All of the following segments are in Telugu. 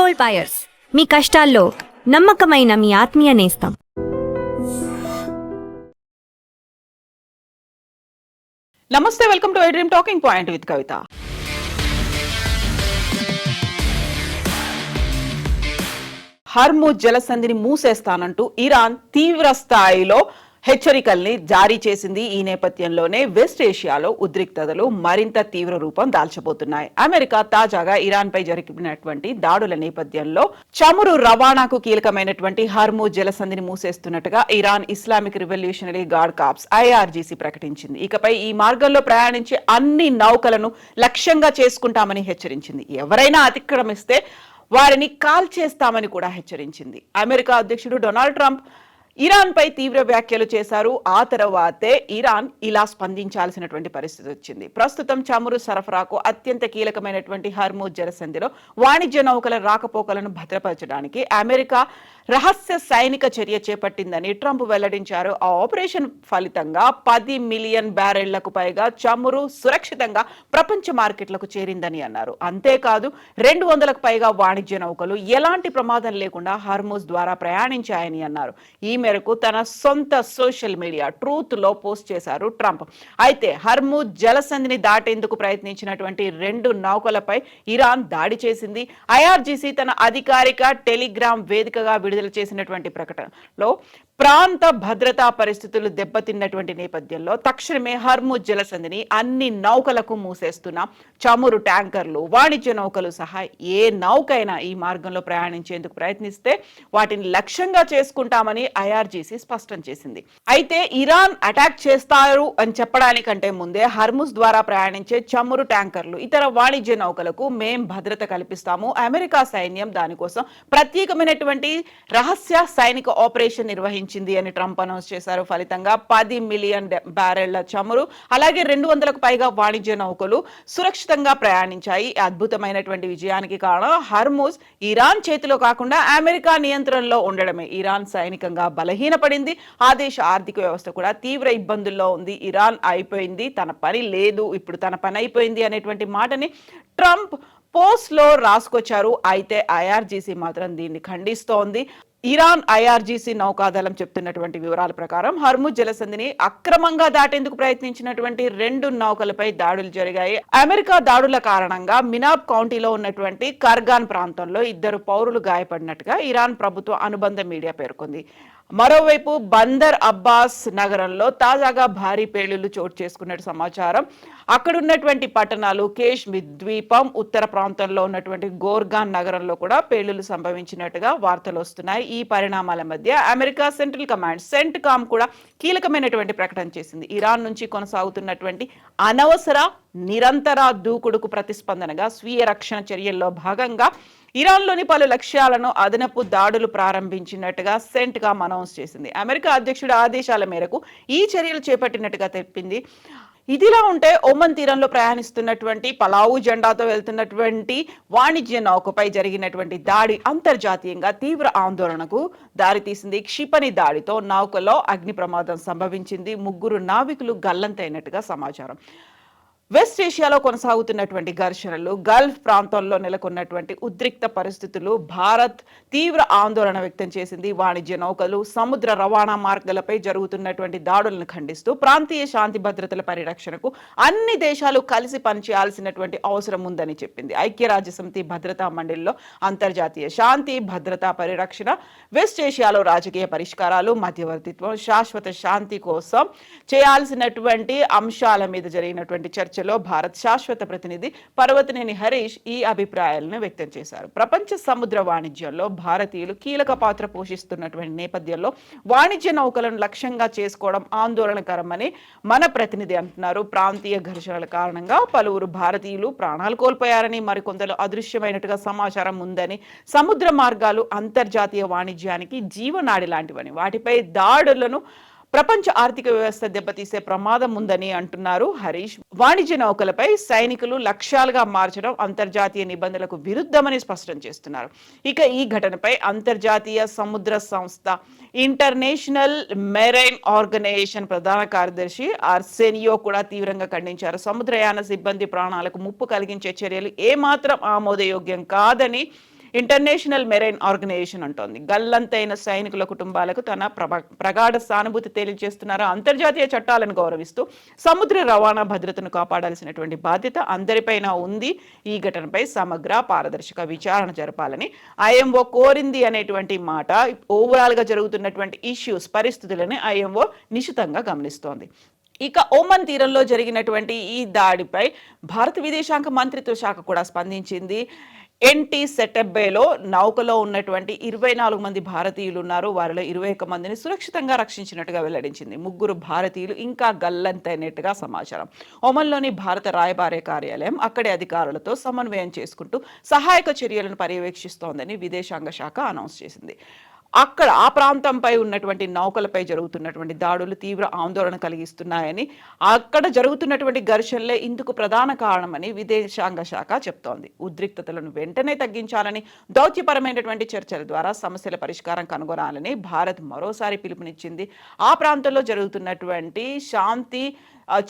గోల్డ్ బయర్స్, మీ కష్టాల్లో నమ్మకమైన మీ ఆత్మీయ నేస్తం. నమస్తే, welcome to dream talking point with Kavitha. Hormuz జలసంధిని మూసేస్తానంటూ ఇరాన్ తీవ్ర స్థాయిలో హెచ్చరికల్ని జారీ చేసింది. ఈ నేపథ్యంలోనే వెస్ట్ ఏషియాలో ఉద్రిక్తతలు మరింత తీవ్ర రూపం దాల్చబోతున్నాయి. అమెరికా తాజాగా ఇరాన్ పై జరిపినటువంటి దాడుల నేపథ్యంలో చమురు రవాణాకు కీలకమైనటువంటి హర్ముజ్ జలసంధిని మూసేస్తున్నట్టుగా Iran Islamic Revolutionary Guard Corps IRGC ప్రకటించింది. ఇకపై ఈ మార్గంలో ప్రయాణించే అన్ని నౌకలను లక్ష్యంగా చేసుకుంటామని హెచ్చరించింది. ఎవరైనా అతిక్రమిస్తే వారిని కాల్ చేస్తామని కూడా హెచ్చరించింది. అమెరికా అధ్యక్షుడు డొనాల్డ్ ట్రంప్ ఇరాన్ పై తీవ్ర వ్యాఖ్యలు చేశారు. ఆ తర్వాతే ఇరాన్ ఇలా స్పందించాల్సినటువంటి పరిస్థితి వచ్చింది. ప్రస్తుతం చమురు సరఫరాకు అత్యంత కీలకమైనటువంటి హర్ముజ్ జలసంధిలో వాణిజ్య నౌకల రాకపోకలను భద్రపరచడానికి అమెరికా రహస్య సైనిక చర్య చేపట్టిందని ట్రంప్ వెల్లడించారు. ఆ ఆపరేషన్ ఫలితంగా 10 మిలియన్ బ్యారెళ్లకు పైగా చమురు సురక్షితంగా ప్రపంచ మార్కెట్లకు చేరిందని అన్నారు. అంతేకాదు 200కు పైగా వాణిజ్య నౌకలు ఎలాంటి ప్రమాదం లేకుండా హర్ముజ్ ద్వారా ప్రయాణించాయని అన్నారు. ఈ మేరకు తన సొంత సోషల్ మీడియా ట్రూత్ లో పోస్ట్ చేశారు ట్రంప్. అయితే హర్ముజ్ జలసంధిని దాటేందుకు ప్రయత్నించినటువంటి 2 నౌకలపై ఇరాన్ దాడి చేసింది. IRGC తన అధికారిక టెలిగ్రామ్ వేదికగా విడుదల చేసినటువంటి ప్రకటనలో ప్రాంత భద్రతా పరిస్థితులు దెబ్బతిన్నటువంటి నేపథ్యంలో తక్షణమే హర్ముజ్ జలసంధిని అన్ని నౌకలకు మూసేస్తున్నాం. చమురు ట్యాంకర్లు, వాణిజ్య నౌకలు సహా ఏ నౌకైనా ఈ మార్గంలో ప్రయాణించేందుకు ప్రయత్నిస్తే వాటిని లక్ష్యంగా చేసుకుంటామని IRGC స్పష్టం చేసింది. అయితే ఇరాన్ అటాక్ చేస్తారు అని చెప్పడానికంటే ముందే హర్ముజ్ ద్వారా ప్రయాణించే చమురు ట్యాంకర్లు, ఇతర వాణిజ్య నౌకలకు మేం భద్రత కల్పిస్తాము. అమెరికా సైన్యం దానికోసం ప్రత్యేకమైనటువంటి రహస్య సైనిక ఆపరేషన్ నిర్వహించింది అని ట్రంప్ అనౌన్స్ చేశారు. ఫలితంగా 10 మిలియన్ బ్యారెళ్ల చమురు, అలాగే 200కు పైగా వాణిజ్య నౌకలు సురక్షితంగా ప్రయాణించాయి. అద్భుతమైనటువంటి విజయానికి కారణం హర్ముజ్ ఇరాన్ చేతిలో కాకుండా అమెరికా నియంత్రణలో ఉండడమే. ఇరాన్ సైనికంగా బలహీనపడింది. ఆ దేశ ఆర్థిక వ్యవస్థ కూడా తీవ్ర ఇబ్బందుల్లో ఉంది. ఇరాన్ అయిపోయింది, తన పని లేదు, ఇప్పుడు తన పని అయిపోయింది అనేటువంటి మాటని ట్రంప్ పోస్ట్ లో రాసుకొచ్చారు. అయితే IRGC మాత్రం దీన్ని ఖండిస్తోంది. ఇరాన్ IRGC నౌకాదళం చెప్తున్నటువంటి వివరాల ప్రకారం హర్ముజ్ జలసంధిని అక్రమంగా దాటేందుకు ప్రయత్నించినటువంటి 2 నౌకలపై దాడులు జరిగాయి. అమెరికా దాడుల కారణంగా మినాబ్ కౌంటీలో ఉన్నటువంటి కర్గాన్ ప్రాంతంలో 2 పౌరులు గాయపడినట్టుగా ఇరాన్ ప్రభుత్వ అనుబంధ మీడియా పేర్కొంది. మరోవైపు బందర్ అబ్బాస్ నగరంలో తాజాగా భారీ పేలుళ్లు చోటు చేసుకున్నట్టు సమాచారం. అక్కడున్నటువంటి పట్టణాలు కేష్మిర్ ద్వీపం, ఉత్తర ప్రాంతంలో ఉన్నటువంటి గోర్గాన్ నగరంలో కూడా పేలుళ్లు సంభవించినట్టుగా వార్తలు వస్తున్నాయి. ఈ పరిణామాల మధ్య అమెరికా సెంట్రల్ కమాండ్ CENTCOM కూడా కీలకమైనటువంటి ప్రకటన చేసింది. ఇరాన్ నుంచి కొనసాగుతున్నటువంటి అనవసర నిరంతర దూకుడుకు ప్రతిస్పందనగా స్వీయ రక్షణ చర్యల్లో భాగంగా ఇరాన్లోని పలు లక్ష్యాలను అదనపు దాడులు ప్రారంభించినట్టుగా CENTCOM అనౌన్స్ చేసింది. అమెరికా అధ్యక్షుడి ఆదేశాల మేరకు ఈ చర్యలు చేపట్టినట్టుగా తెలిపింది. ఇదిలా ఉంటే ఒమన్ తీరంలో ప్రయాణిస్తున్నటువంటి పలావు జెండాతో వెళ్తున్నటువంటి వాణిజ్య నౌకపై జరిగినటువంటి దాడి అంతర్జాతీయంగా తీవ్ర ఆందోళనకు దారితీసింది. క్షిపణి దాడితో నౌకలో అగ్ని ప్రమాదం సంభవించింది. 3 నావికులు గల్లంతైనట్టుగా సమాచారం. వెస్ట్ ఏషియాలో కొనసాగుతున్నటువంటి ఘర్షణలు, గల్ఫ్ ప్రాంతంలో నెలకొన్నటువంటి ఉద్రిక్త పరిస్థితులు భారత్ తీవ్ర ఆందోళన వ్యక్తం చేసింది. వాణిజ్య నౌకలు, సముద్ర రవాణా మార్గాలపై జరుగుతున్నటువంటి దాడులను ఖండిస్తూ ప్రాంతీయ శాంతి భద్రతల పరిరక్షణకు అన్ని దేశాలు కలిసి పనిచేయాల్సినటువంటి అవసరం ఉందని చెప్పింది. ఐక్యరాజ్యసమితి భద్రతా మండలిలో అంతర్జాతీయ శాంతి భద్రతా పరిరక్షణ, వెస్ట్ ఏషియాలో రాజకీయ పరిష్కారాలు, మధ్యవర్తిత్వం, శాశ్వత శాంతి కోసం చేయాల్సినటువంటి అంశాల మీద జరిగినటువంటి చర్చ భారత్ శాశ్వత ప్రతినిధి పర్వతనేని హరీష్ ఈ అభిప్రాయాలను వ్యక్తం చేశారు. ప్రపంచ సముద్ర వాణిజ్యంలో భారతీయులు కీలక పాత్ర పోషిస్తున్నటువంటి నేపథ్యంలో వాణిజ్య నౌకలను లక్ష్యంగా చేసుకోవడం ఆందోళనకరమని మన ప్రతినిధి అంటున్నారు. ప్రాంతీయ ఘర్షణల కారణంగా పలువురు భారతీయులు ప్రాణాలు కోల్పోయారని, మరికొందరు అదృశ్యమైనట్టుగా సమాచారం ఉందని, సముద్ర మార్గాలు అంతర్జాతీయ వాణిజ్యానికి జీవనాడి లాంటివని, వాటిపై దాడులను ప్రపంచ ఆర్థిక వ్యవస్థ దెబ్బతీసే ప్రమాదం ఉందని అంటున్నారు హరీష్. వాణిజ్య నౌకలపై సైనికులు లక్ష్యాలుగా మార్చడం అంతర్జాతీయ నిబంధనలకు విరుద్ధమని స్పష్టం చేస్తున్నారు. ఇక ఈ ఘటనపై అంతర్జాతీయ సముద్ర సంస్థ ఇంటర్నేషనల్ మెరైన్ ఆర్గనైజేషన్ ప్రధాన కార్యదర్శి ఆర్సేనియో కూడా తీవ్రంగా ఖండించారు. సముద్రయాన సిబ్బంది ప్రాణాలకు ముప్పు కలిగించే చర్యలు ఏమాత్రం ఆమోదయోగ్యం కాదని ఇంటర్నేషనల్ మెరైన్ ఆర్గనైజేషన్ అంటోంది. గల్లంతైన సైనికుల కుటుంబాలకు తన ప్రగాఢ సానుభూతి తెలియజేస్తున్నారు. అంతర్జాతీయ చట్టాలను గౌరవిస్తూ సముద్ర రవాణా భద్రతను కాపాడాల్సినటువంటి బాధ్యత అందరిపైన ఉంది. ఈ ఘటనపై సమగ్ర పారదర్శక విచారణ జరపాలని ఐఎంఓ కోరింది అనేటువంటి మాట ఓవరాల్ గా జరుగుతున్నటువంటి ఇష్యూస్ పరిస్థితులని ఐఎంఓ నిశితంగా గమనిస్తోంది. ఇక ఓమన్ తీరంలో జరిగినటువంటి ఈ దాడిపై భారత విదేశాంగ మంత్రిత్వ శాఖ కూడా స్పందించింది. ఎన్టీ సెటప్ బేలో నౌకలో ఉన్నటువంటి 24 మంది భారతీయులు ఉన్నారు. వారిలో 21 మందిని సురక్షితంగా రక్షించినట్టుగా వెల్లడించింది. 3 భారతీయులు ఇంకా గల్లంతైనట్టుగా సమాచారం. ఒమన్లోని భారత రాయబార కార్యాలయం అక్కడి అధికారులతో సమన్వయం చేసుకుంటూ సహాయక చర్యలను పర్యవేక్షిస్తోందని విదేశాంగ శాఖ అనౌన్స్ చేసింది. అక్కడ ఆ ప్రాంతంపై ఉన్నటువంటి నౌకలపై జరుగుతున్నటువంటి దాడులు తీవ్ర ఆందోళన కలిగిస్తున్నాయని, అక్కడ జరుగుతున్నటువంటి ఘర్షణలే ఇందుకు ప్రధాన కారణమని విదేశాంగ శాఖ చెప్తోంది. ఉద్రిక్తతలను వెంటనే తగ్గించాలని, దౌత్యపరమైనటువంటి చర్చల ద్వారా సమస్యల పరిష్కారం కనుగొనాలని భారత్ మరోసారి పిలుపునిచ్చింది. ఆ ప్రాంతంలో జరుగుతున్నటువంటి శాంతి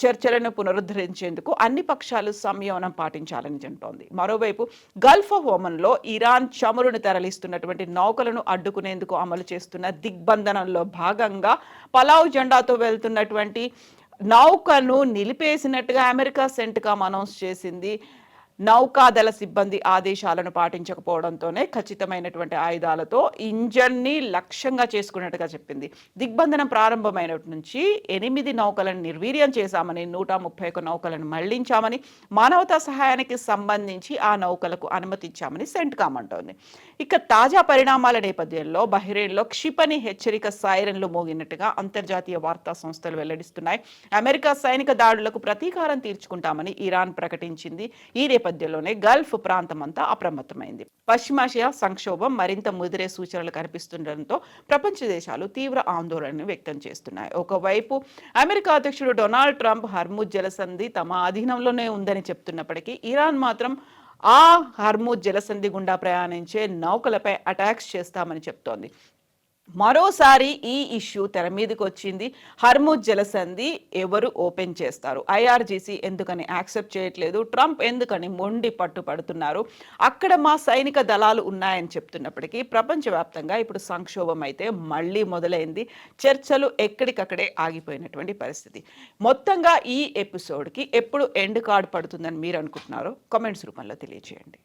చర్చలను పునరుద్ధరించేందుకు అన్ని పక్షాలు సంయమనం పాటించాలని అంటోంది. మరోవైపు గల్ఫ్ ఆఫ్ ఒమన్లో ఇరాన్ చమురును తరలిస్తున్నటువంటి నౌకలను అడ్డుకునేందుకు అమలు చేస్తున్న దిగ్బంధనంలో భాగంగా పలావ్ జెండాతో వెళ్తున్నటువంటి నౌకను నిలిపేసినట్టుగా అమెరికా సెంట్కామ్ అనౌన్స్ చేసింది. నౌకాదళ సిబ్బంది ఆదేశాలను పాటించకపోవడంతోనే ఖచ్చితమైనటువంటి ఆయుధాలతో ఇంజన్ని లక్ష్యంగా చేసుకున్నట్టుగా చెప్పింది. దిగ్బంధనం ప్రారంభమైనటి నుంచి 8 నౌకలను నిర్వీర్యం చేశామని, 131 నౌకలను మళ్లించామని, మానవతా సహాయానికి సంబంధించి ఆ నౌకలకు అనుమతించామని సెంట్కామ్ అంటోంది. ఇక తాజా పరిణామాల నేపథ్యంలో బహ్రెయిన్లో క్షిపణి హెచ్చరిక సైరన్లు మోగినట్టుగా అంతర్జాతీయ వార్తా సంస్థలు వెల్లడిస్తున్నాయి. అమెరికా సైనిక దాడులకు ప్రతీకారం తీర్చుకుంటామని ఇరాన్ ప్రకటించింది. ఈ నేపథ్యంలోనే గల్ఫ్ ప్రాంతం అంతా అప్రమత్తమైంది. పశ్చిమాసియా సంక్షోభం మరింత ముదిరే సూచనలు కనిపిస్తుండటంతో ప్రపంచ దేశాలు తీవ్ర ఆందోళనను వ్యక్తం చేస్తున్నాయి. ఒకవైపు అమెరికా అధ్యక్షుడు డొనాల్డ్ ట్రంప్ హర్ముజ్ జలసంధి తమ అధీనంలోనే ఉందని చెప్తున్నప్పటికీ ఇరాన్ మాత్రం ఆ హర్ముజ్ జలసంధి గుండా ప్రయాణించే నౌకలపై అటాక్స్ చేస్తామని చెప్తోంది. మరోసారి ఈ ఇష్యూ తెర మీదకి వచ్చింది. హర్ముజ్ జలసంధి ఎవరు ఓపెన్ చేస్తారు? ఐఆర్జీసీ ఎందుకని యాక్సెప్ట్ చేయట్లేదు? ట్రంప్ ఎందుకని మొండి పట్టుపడుతున్నారు? అక్కడ మా సైనిక దళాలు ఉన్నాయని చెప్తున్నప్పటికీ ప్రపంచవ్యాప్తంగా ఇప్పుడు సంక్షోభం అయితే మళ్ళీ మొదలైంది. చర్చలు ఎక్కడికక్కడే ఆగిపోయినటువంటి పరిస్థితి. మొత్తంగా ఈ ఎపిసోడ్కి ఎప్పుడు ఎండ్ కార్డ్ పడుతుందని మీరు అనుకుంటున్నారో కామెంట్స్ రూపంలో తెలియజేయండి.